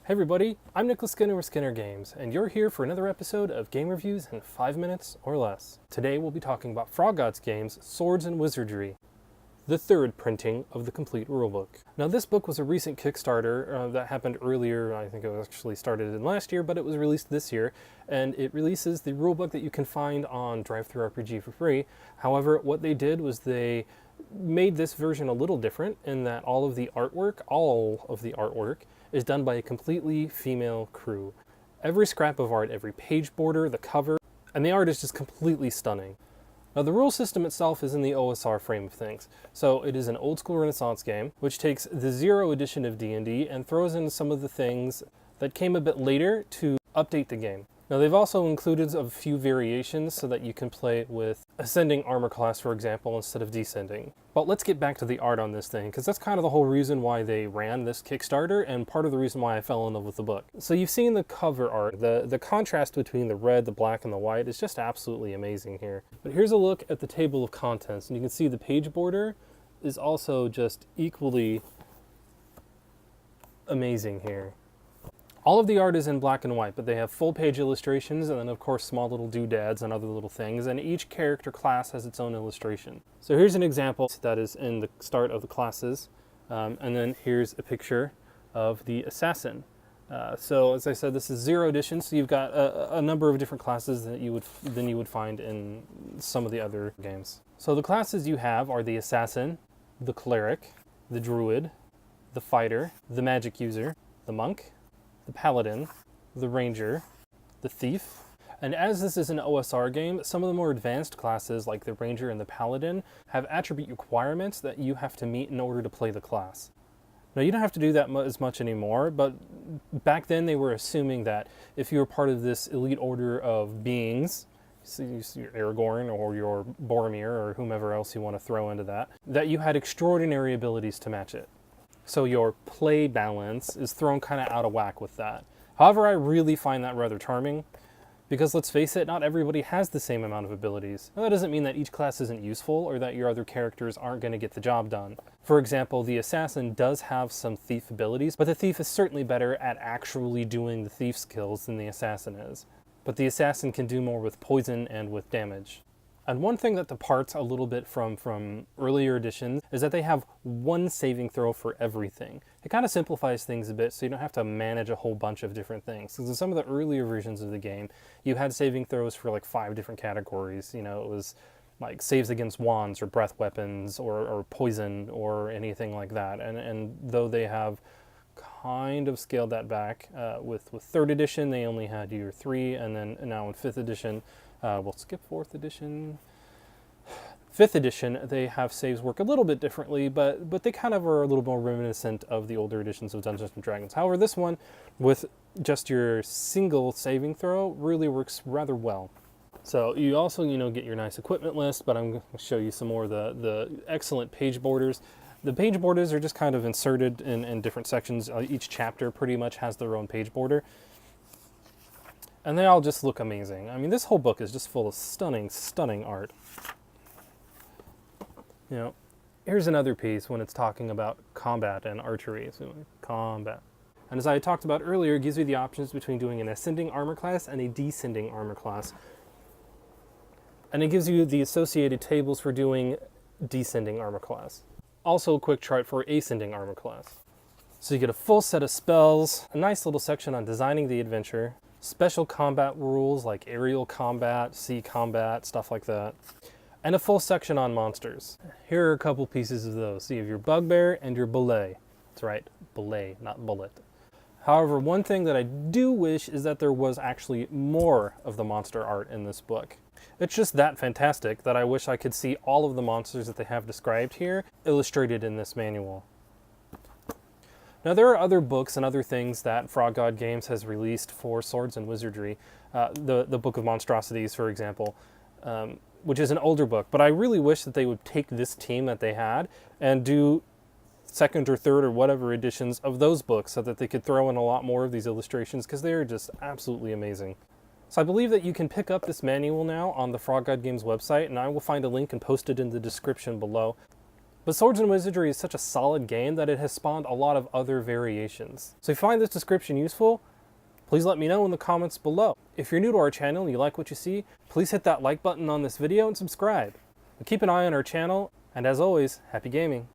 Hey everybody, I'm Nicholas Skinner with Skinner Games, and you're here for another episode of Game Reviews in 5 minutes or less. Today we'll be talking about Frog Gods Games' Swords and Wizardry, the third printing of the Complete Rulebook. Now this book was a recent Kickstarter that happened earlier. I think it was actually started in last year, but it was released this year, and it releases the rulebook that you can find on DriveThruRPG for free. However, what they did was they made this version a little different in that all of the artwork is done by a completely female crew. Every scrap of art, every page border, the cover, and the art is just completely stunning. Now the rule system itself is in the OSR frame of things. So it is an old school Renaissance game, which takes the 0 edition of D&D and throws in some of the things that came a bit later to update the game. Now they've also included a few variations so that you can play with ascending armor class, for example, instead of descending. But let's get back to the art on this thing, because that's kind of the whole reason why they ran this Kickstarter and part of the reason why I fell in love with the book. So you've seen the cover art. The contrast between the red, the black, and the white is just absolutely amazing here. But here's a look at the table of contents, and you can see the page border is also just equally amazing here. All of the art is in black and white, but they have full page illustrations and then of course small little doodads and other little things, and each character class has its own illustration. So here's an example that is in the start of the classes, and then here's a picture of the assassin. So as I said, this is 0 edition, so you've got a number of different classes that you would find in some of the other games. So the classes you have are the assassin, the cleric, the druid, the fighter, the magic user, the monk, the paladin, the ranger, the thief. And as this is an OSR game, some of the more advanced classes like the ranger and the paladin have attribute requirements that you have to meet in order to play the class. Now you don't have to do that as much anymore, but back then they were assuming that if you were part of this elite order of beings, your Aragorn or your Boromir or whomever else you want to throw into that you had extraordinary abilities to match it. So your play balance is thrown kind of out of whack with that. However, I really find that rather charming, because let's face it, not everybody has the same amount of abilities. Now, that doesn't mean that each class isn't useful or that your other characters aren't going to get the job done. For example, the assassin does have some thief abilities, but the thief is certainly better at actually doing the thief skills than the assassin is. But the assassin can do more with poison and with damage. And one thing that departs a little bit from earlier editions is that they have one saving throw for everything. It kind of simplifies things a bit so you don't have to manage a whole bunch of different things. Because in some of the earlier versions of the game, you had saving throws for like 5 different categories. You know, it was like saves against wands or breath weapons or poison or anything like that. And though they have kind of scaled that back with 3rd edition, they only had your 3, and then now in 5th edition, we'll skip 4th edition. 5th edition, they have saves work a little bit differently, but they kind of are a little more reminiscent of the older editions of Dungeons & Dragons. However, this one, with just your single saving throw, really works rather well. So you also, get your nice equipment list, but I'm going to show you some more of the excellent page borders. The page borders are just kind of inserted in different sections. Each chapter pretty much has their own page border. And they all just look amazing. I mean, this whole book is just full of stunning, stunning art. Here's another piece when it's talking about combat and archery. So, combat. And as I talked about earlier, it gives you the options between doing an ascending armor class and a descending armor class. And it gives you the associated tables for doing descending armor class. Also a quick chart for ascending armor class. So you get a full set of spells, a nice little section on designing the adventure, special combat rules like aerial combat, sea combat, stuff like that, and a full section on monsters. Here are a couple pieces of those. So you have your bugbear and your belay. That's right, belay, not bullet. However, one thing that I do wish is that there was actually more of the monster art in this book. It's just that fantastic that I wish I could see all of the monsters that they have described here illustrated in this manual. Now there are other books and other things that Frog God Games has released for Swords and Wizardry. The Book of Monstrosities, for example, which is an older book. But I really wish that they would take this team that they had and do 2nd or 3rd or whatever editions of those books so that they could throw in a lot more of these illustrations, because they are just absolutely amazing. So I believe that you can pick up this manual now on the Frog God Games website, and I will find a link and post it in the description below. But Swords and Wizardry is such a solid game that it has spawned a lot of other variations. So if you find this description useful, please let me know in the comments below. If you're new to our channel and you like what you see, please hit that like button on this video and subscribe. Keep an eye on our channel, and as always, happy gaming.